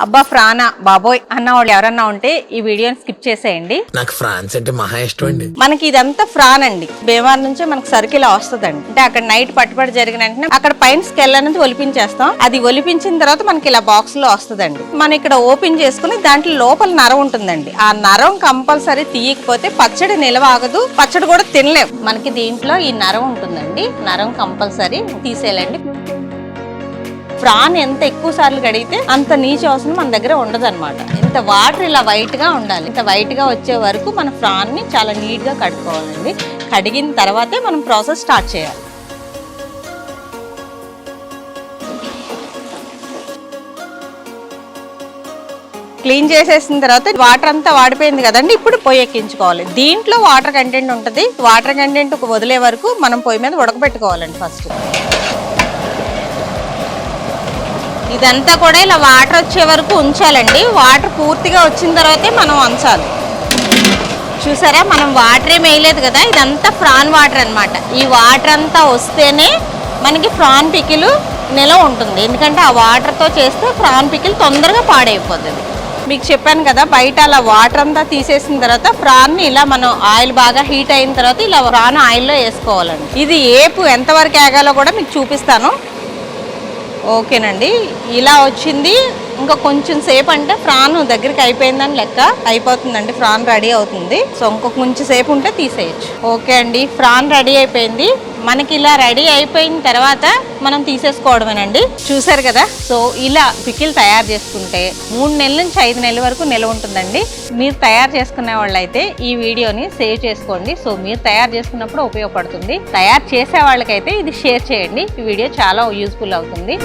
అబ్బా ఫ్రానా బాబోయ్ అన్న వాళ్ళు ఎవరన్నా ఉంటే ఈ వీడియోని స్కిప్ చేసేయండి. నాకు ఫ్రాన్స్ అంటే మహా ఇష్టం అండి. మనకి ఇదంతా ఫ్రాన్ అండి. భీమవరం నుంచే మనకి సరుకు ఇలా వస్తుందండి. అంటే అక్కడ నైట్ పట్టుబడి జరిగిన వెంటనే అక్కడ పైన స్కెల్ అనేది ఒలిపించేస్తాం. అది ఒలిపించిన తర్వాత మనకి ఇలా బాక్స్ లో వస్తుందండి. మనం ఇక్కడ ఓపెన్ చేసుకుని దాంట్లో లోపల నరం ఉంటుందండి. ఆ నరం కంపల్సరీ తీయకపోతే పచ్చడి నిలవ ఆగదు, పచ్చడి కూడా తినలేం. మనకి దీంట్లో ఈ నరం ఉంటుందండి. నరం కంపల్సరీ తీసేయాలండి. ఫ్రాన్ ఎంత ఎక్కువ సార్లు కడిగితే అంత నీచు అవసరం మన దగ్గర ఉండదు అనమాట. ఇంత వాటర్ ఇలా వైట్ గా ఉండాలి. ఇంత వైట్ గా వచ్చే వరకు మన ఫ్రాన్ ని చాలా నీట్ గా కడుక్కోవాలండి. కడిగిన తర్వాతే మనం ప్రాసెస్ స్టార్ట్ చేయాలి. క్లీన్ చేసేసిన తర్వాత వాటర్ అంతా వాడిపోయింది కదండి. ఇప్పుడు పొయ్యి ఎక్కించుకోవాలి. దీంట్లో వాటర్ కంటెంట్ ఉంటుంది. వాటర్ కంటెంట్ వదిలే వరకు మనం పొయ్యి మీద ఉడకబెట్టుకోవాలండి. ఫస్ట్ ఇదంతా కూడా ఇలా వాటర్ వచ్చే వరకు ఉంచాలండి. వాటర్ పూర్తిగా వచ్చిన తర్వాతే మనం ఉంచాలి. చూసారా, మనం వాటర్ ఏం వేయలేదు కదా, ఇదంతా ఫ్రాన్ వాటర్ అనమాట. ఈ వాటర్ అంతా వస్తేనే మనకి ఫ్రాన్ పికిల్ నిలవ ఉంటుంది. ఎందుకంటే ఆ వాటర్తో చేస్తే ఫ్రాన్ పికిల్ తొందరగా పాడైపోతుంది. మీకు చెప్పాను కదా, బయట అలా వాటర్ అంతా తీసేసిన తర్వాత ఫ్రాన్ని ఇలా మనం ఆయిల్ బాగా హీట్ అయిన తర్వాత ఇలా ఫ్రాన్ ఆయిల్లో వేసుకోవాలండి. ఇది ఏపు ఎంతవరకు ఏగాలో కూడా మీకు చూపిస్తాను. ఓకేనండి, ఇలా వచ్చింది. ఇంకా కొంచెం సేపు అంటే ఫ్రాన్ దగ్గరికి అయిపోయిందని లెక్క, అయిపోతుందండి. ఫ్రాన్ రెడీ అవుతుంది. సో ఇంకొక కొంచెం సేపు ఉంటే తీసేయచ్చు. ఓకే అండి, ఫ్రాన్ రెడీ అయిపోయింది. మనకి ఇలా రెడీ అయిపోయిన తర్వాత మనం తీసేసుకోవడమేనండి. చూసారు కదా, సో ఇలా పికిల్ తయారు చేసుకుంటే 3 నెలల నుంచి 5 నెలల వరకు నిల్వ ఉంటుందండి. మీరు తయారు చేసుకునే వాళ్ళైతే ఈ వీడియోని సేవ్ చేసుకోండి. సో మీరు తయారు చేసుకున్నప్పుడు ఉపయోగపడుతుంది. తయారు చేసే వాళ్ళకైతే ఇది షేర్ చేయండి. ఈ వీడియో చాలా యూస్ఫుల్ అవుతుంది.